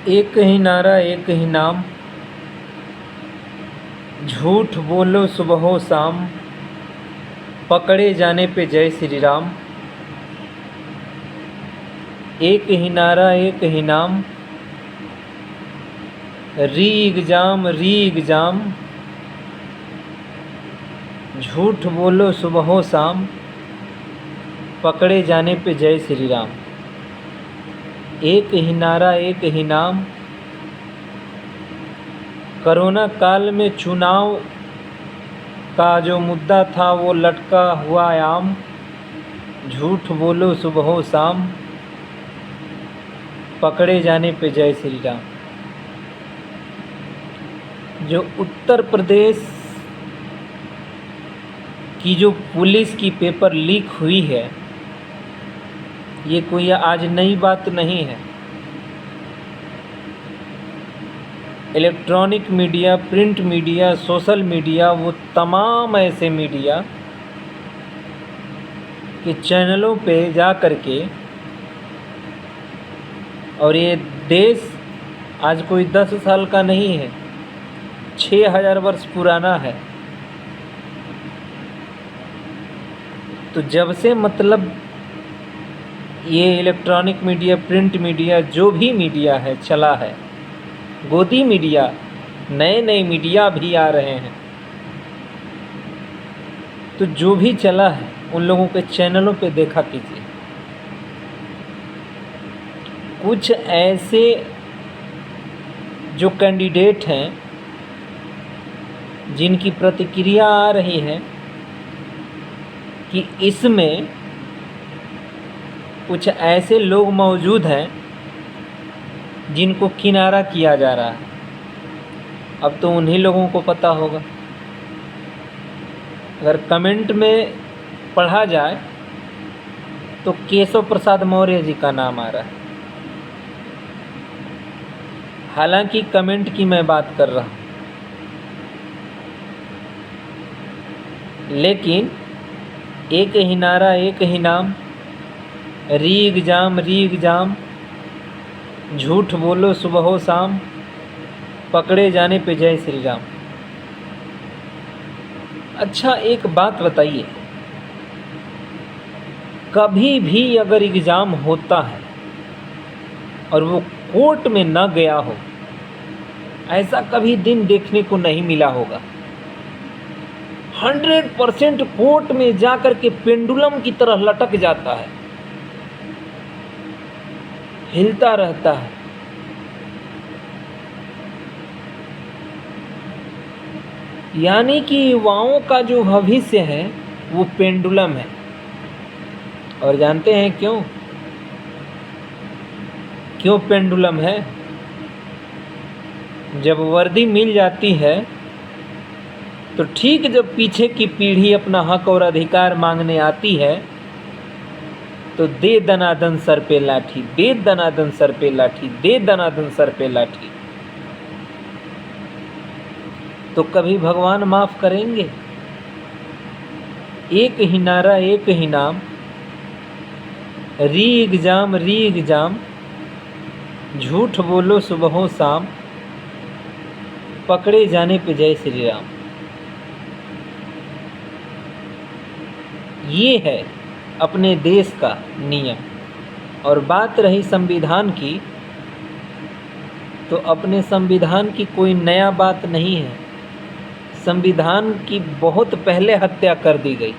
एक ही नारा एक ही नाम, झूठ बोलो सुबह हो शाम, पकड़े जाने पे जय श्री राम। एक ही नारा एक ही नाम, री एग्जाम, झूठ बोलो सुबह हो शाम, पकड़े जाने पे जय श्री राम। एक ही नारा एक ही नाम, कोरोना काल में चुनाव का जो मुद्दा था वो लटका हुआ आम, झूठ बोलो सुबह हो शाम, पकड़े जाने पे जय श्री राम। जो उत्तर प्रदेश की जो पुलिस की पेपर लीक हुई है, ये कोई आज नई बात नहीं है। Electronic media, print media, social media, वो तमाम ऐसे मीडिया के चैनलों पे जा कर के, और ये देश आज कोई 10 साल का नहीं है, 6000 वर्ष पुराना है। तो जब से मतलब ये इलेक्ट्रॉनिक मीडिया, प्रिंट मीडिया, जो भी मीडिया है चला है, गोदी मीडिया, नए नए मीडिया भी आ रहे हैं, तो जो भी चला है उन लोगों के चैनलों पे देखा कीजिए। कुछ ऐसे जो कैंडिडेट हैं जिनकी प्रतिक्रिया आ रही है कि इसमें कुछ ऐसे लोग मौजूद हैं जिनको किनारा किया जा रहा है। अब तो उन्हीं लोगों को पता होगा। अगर कमेंट में पढ़ा जाए तो केशव प्रसाद मौर्य जी का नाम आ रहा है। हालांकि कमेंट की मैं बात कर रहा हूँ, लेकिन एक ही नारा एक ही नाम, री एग्जाम, झूठ बोलो सुबह हो शाम, पकड़े जाने पे जय श्री राम। अच्छा, एक बात बताइए, कभी भी अगर एग्ज़ाम होता है और वो कोर्ट में न गया हो, ऐसा कभी दिन देखने को नहीं मिला होगा। 100% कोर्ट में जाकर के पेंडुलम की तरह लटक जाता है, हिलता रहता है। यानी कि युवाओं का जो भविष्य है वो पेंडुलम है। और जानते हैं क्यों पेंडुलम है? जब वर्दी मिल जाती है तो ठीक जब पीछे की पीढ़ी अपना हक और अधिकार मांगने आती है तो दे दनादन सर पे लाठी, दे दनादन सर पे लाठी, दे दनादन सर पे लाठी। तो कभी भगवान माफ़ करेंगे? एक ही नारा एक ही नाम, री एग्जाम, झूठ बोलो सुबह हो शाम, पकड़े जाने पे जय श्री राम। ये है अपने देश का नियम। और बात रही संविधान की, तो अपने संविधान की कोई नया बात नहीं है। संविधान की बहुत पहले हत्या कर दी गई।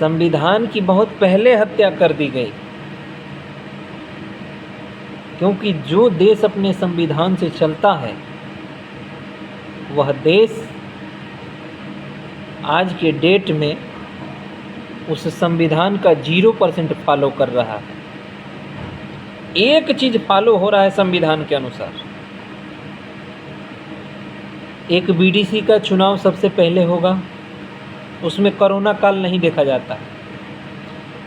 संविधान की बहुत पहले हत्या कर दी गई, क्योंकि जो देश अपने संविधान से चलता है वह देश आज के डेट में उस संविधान का 0% फॉलो कर रहा है। एक चीज़ फॉलो हो रहा है संविधान के अनुसार, एक बीडीसी का चुनाव सबसे पहले होगा, उसमें कोरोना काल नहीं देखा जाता।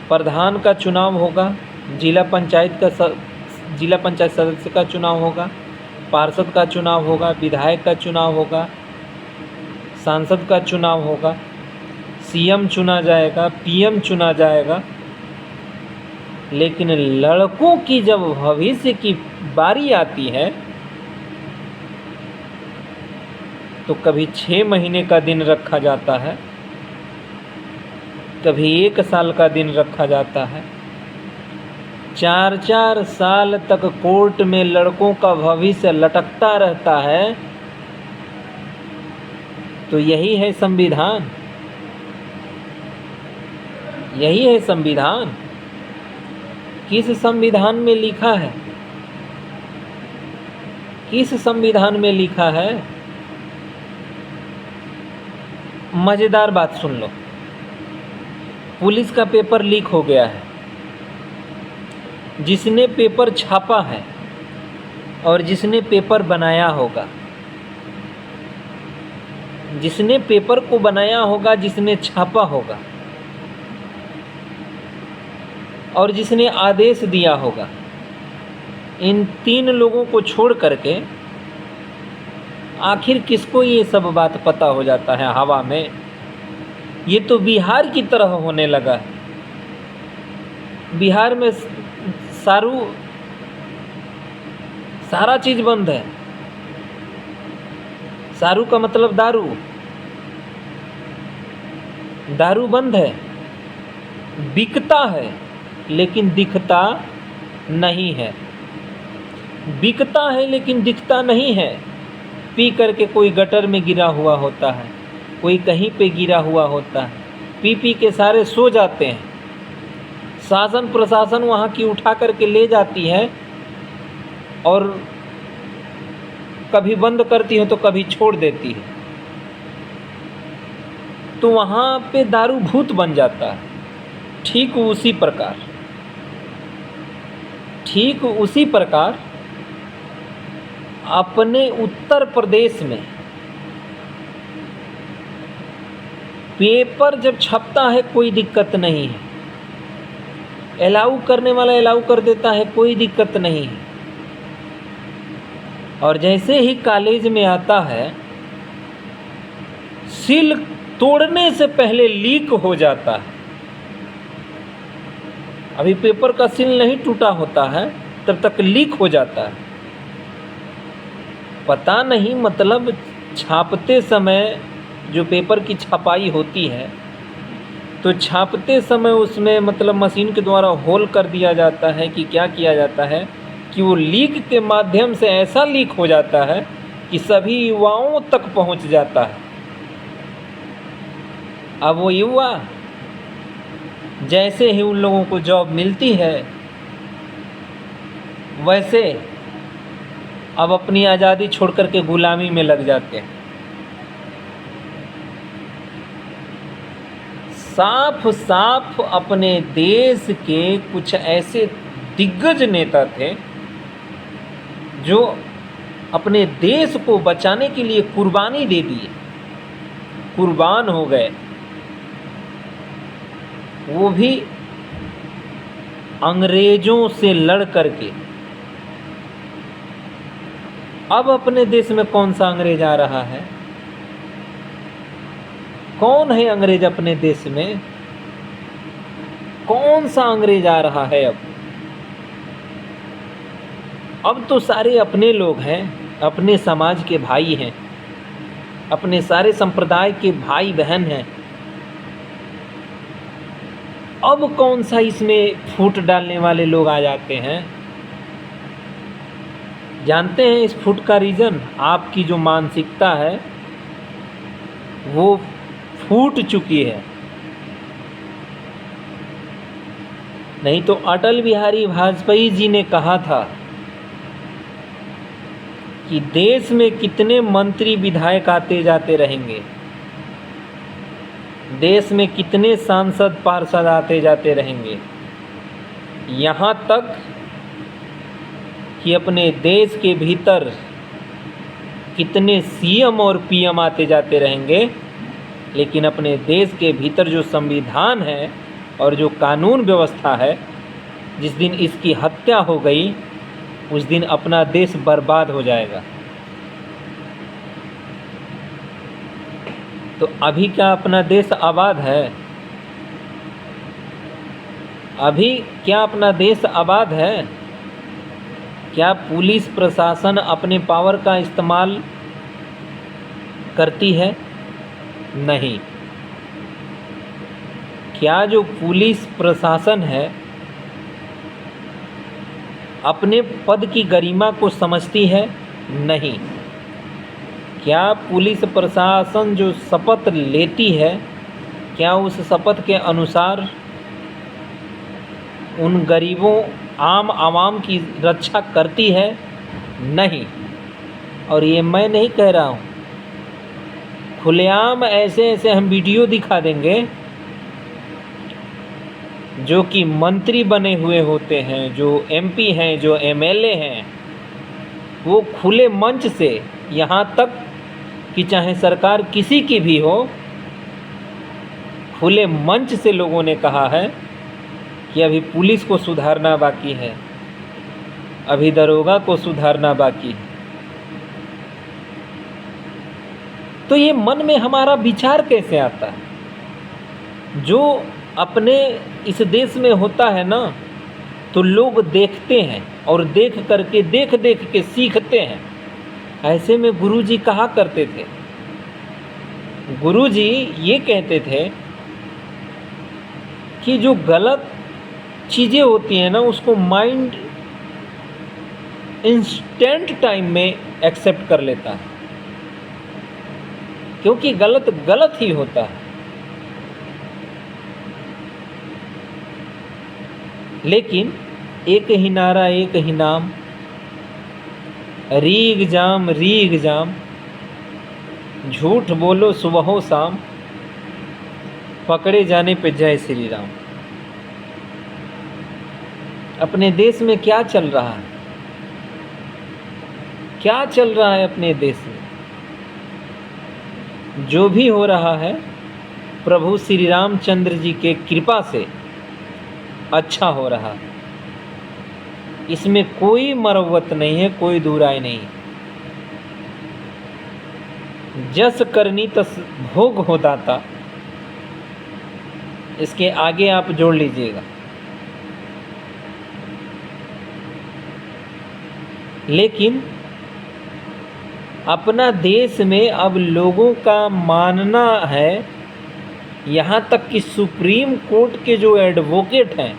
प्रधान का चुनाव होगा, जिला पंचायत सदस्य का चुनाव होगा, पार्षद का चुनाव होगा, विधायक का चुनाव होगा, सांसद का चुनाव होगा, सीएम चुना जाएगा, पीएम चुना जाएगा, लेकिन लड़कों की जब भविष्य की बारी आती है तो कभी 6 महीने का दिन रखा जाता है, कभी 1 साल का दिन रखा जाता है। 4-4 साल तक कोर्ट में लड़कों का भविष्य लटकता रहता है। तो यही है संविधान, यही है संविधान। किस संविधान में लिखा है, किस संविधान में लिखा है? मज़ेदार बात सुन लो। पुलिस का पेपर लीक हो गया है। जिसने पेपर छापा है और जिसने पेपर बनाया होगा, जिसने पेपर को बनाया होगा, जिसने छापा होगा और जिसने आदेश दिया होगा, इन 3 लोगों को छोड़ करके आखिर किसको ये सब बात पता हो जाता है हवा में? ये तो बिहार की तरह होने लगा है। बिहार में सारा चीज़ बंद है। सारू का मतलब दारू, दारू बंद है। बिकता है लेकिन दिखता नहीं है, बिकता है लेकिन दिखता नहीं है। पी करके कोई गटर में गिरा हुआ होता है, कोई कहीं पे गिरा हुआ होता है। पी के सारे सो जाते हैं। शासन प्रशासन वहाँ की उठा करके ले जाती है और कभी बंद करती है तो कभी छोड़ देती है। तो वहाँ पे दारू भूत बन जाता है। ठीक उसी प्रकार अपने उत्तर प्रदेश में पेपर जब छपता है कोई दिक्कत नहीं है, अलाउ करने वाला अलाउ कर देता है, कोई दिक्कत नहीं है। और जैसे ही कॉलेज में आता है, सील तोड़ने से पहले लीक हो जाता है। अभी पेपर का सील नहीं टूटा होता है तब तक लीक हो जाता है। पता नहीं, मतलब छापते समय जो पेपर की छपाई होती है तो छापते समय उसमें मतलब मशीन के द्वारा होल कर दिया जाता है कि क्या किया जाता है कि वो लीक के माध्यम से ऐसा लीक हो जाता है कि सभी युवाओं तक पहुंच जाता है। अब वो युवा जैसे ही उन लोगों को जॉब मिलती है वैसे अब अपनी आज़ादी छोड़ कर के गुलामी में लग जाते हैं। साफ साफ अपने देश के कुछ ऐसे दिग्गज नेता थे जो अपने देश को बचाने के लिए कुर्बानी दे दिए, कुर्बान हो गए। वो भी अंग्रेजों से लड़ करके। अब अपने देश में कौन सा अंग्रेज आ रहा है? कौन है अंग्रेज अपने देश में? कौन सा अंग्रेज आ रहा है? अब तो सारे अपने लोग हैं, अपने समाज के भाई हैं, अपने सारे संप्रदाय के भाई बहन हैं। अब कौन सा इसमें फूट डालने वाले लोग आ जाते हैं? जानते हैं इस फूट का रीज़न? आपकी जो मानसिकता है वो फूट चुकी है। नहीं तो अटल बिहारी वाजपेयी जी ने कहा था कि देश में कितने मंत्री विधायक आते जाते रहेंगे, देश में कितने सांसद पार्षद आते जाते रहेंगे, यहाँ तक कि अपने देश के भीतर कितने सीएम और पीएम आते जाते रहेंगे, लेकिन अपने देश के भीतर जो संविधान है और जो कानून व्यवस्था है, जिस दिन इसकी हत्या हो गई उस दिन अपना देश बर्बाद हो जाएगा। तो अभी क्या अपना देश आबाद है? अभी क्या अपना देश आबाद है? क्या पुलिस प्रशासन अपने पावर का इस्तेमाल करती है? नहीं। क्या जो पुलिस प्रशासन है अपने पद की गरिमा को समझती है? नहीं। क्या पुलिस प्रशासन जो शपथ लेती है क्या उस शपथ के अनुसार उन गरीबों आम आवाम की रक्षा करती है? नहीं। और ये मैं नहीं कह रहा हूँ, खुलेआम ऐसे ऐसे हम वीडियो दिखा देंगे जो कि मंत्री बने हुए होते हैं, जो एमपी हैं, जो एमएलए हैं, वो खुले मंच से, यहाँ तक कि चाहे सरकार किसी की भी हो, खुले मंच से लोगों ने कहा है कि अभी पुलिस को सुधारना बाकी है, अभी दरोगा को सुधारना बाकी है। तो ये मन में हमारा विचार कैसे आता है? जो अपने इस देश में होता है ना, तो लोग देखते हैं और देख के सीखते हैं। ऐसे में गुरुजी कहा करते थे, गुरुजी ये कहते थे कि जो गलत चीज़ें होती हैं ना, उसको माइंड इंस्टेंट टाइम में एक्सेप्ट कर लेता है, क्योंकि गलत गलत ही होता है। लेकिन एक ही नारा एक ही नाम, रीग जाम, झूठ बोलो सुबह शाम, पकड़े जाने पे जय श्री राम। अपने देश में क्या चल रहा है? क्या चल रहा है अपने देश में? जो भी हो रहा है प्रभु श्री रामचंद्र जी के कृपा से अच्छा हो रहा है। इसमें कोई मरवत नहीं है, कोई दुराई नहीं। जस करनी तस भोग हो दाता, इसके आगे आप जोड़ लीजिएगा। लेकिन अपना देश में अब लोगों का मानना है, यहाँ तक कि सुप्रीम कोर्ट के जो एडवोकेट हैं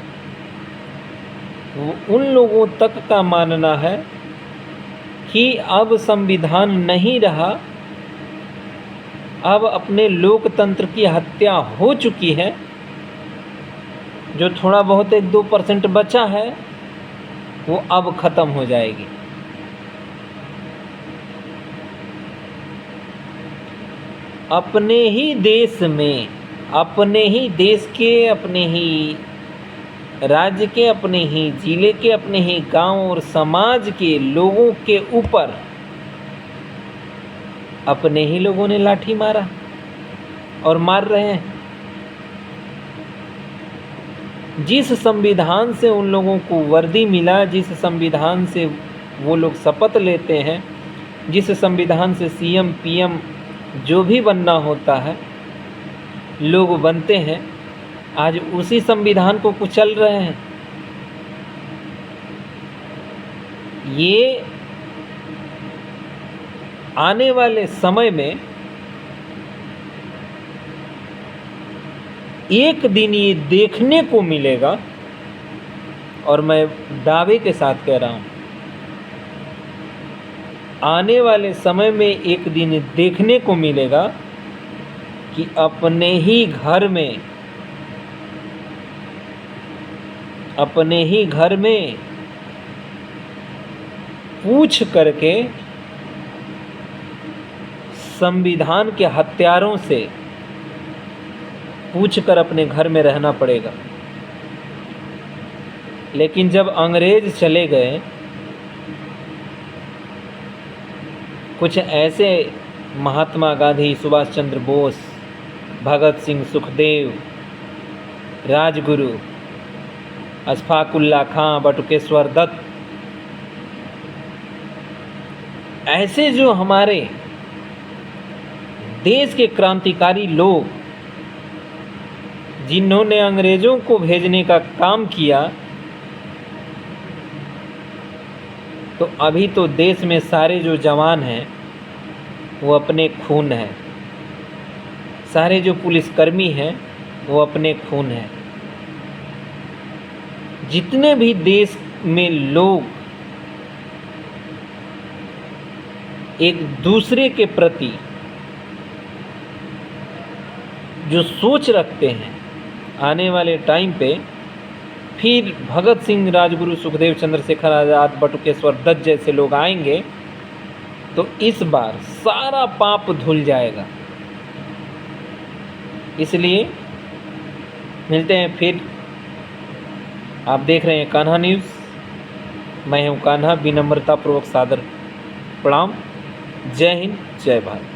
उन लोगों तक का मानना है कि अब संविधान नहीं रहा, अब अपने लोकतंत्र की हत्या हो चुकी है। जो थोड़ा बहुत 1-2% बचा है वो अब ख़त्म हो जाएगी। अपने ही देश में, अपने ही देश के, अपने ही राज्य के, अपने ही जिले के, अपने ही गांव और समाज के लोगों के ऊपर अपने ही लोगों ने लाठी मारा और मार रहे हैं। जिस संविधान से उन लोगों को वर्दी मिला, जिस संविधान से वो लोग शपथ लेते हैं, जिस संविधान से सीएम पीएम जो भी बनना होता है लोग बनते हैं, आज उसी संविधान को कुचल रहे हैं। ये आने वाले समय में एक दिन ये देखने को मिलेगा, और मैं दावे के साथ कह रहा हूँ, आने वाले समय में एक दिन देखने को मिलेगा कि अपने ही घर में पूछ करके संविधान के हत्यारों से पूछकर अपने घर में रहना पड़ेगा। लेकिन जब अंग्रेज चले गए, कुछ ऐसे महात्मा गांधी, सुभाष चंद्र बोस, भगत सिंह, सुखदेव, राजगुरु, अशफाकुल्ला खां, बटुकेश्वर दत्त, ऐसे जो हमारे देश के क्रांतिकारी लोग जिन्होंने अंग्रेज़ों को भेजने का काम किया, तो अभी तो देश में सारे जो जवान हैं वो अपने खून हैं, सारे जो पुलिसकर्मी हैं वो अपने खून हैं। जितने भी देश में लोग एक दूसरे के प्रति जो सोच रखते हैं, आने वाले टाइम पे फिर भगत सिंह, राजगुरु, सुखदेव, चंद्रशेखर आज़ाद, बटुकेश्वर दत्त जैसे लोग आएंगे तो इस बार सारा पाप धुल जाएगा। इसलिए मिलते हैं फिर। आप देख रहे हैं कान्हा न्यूज़। मैं हूं कान्हा, विनम्रतापूर्वक सादर प्रणाम। जय हिंद, जय भारत।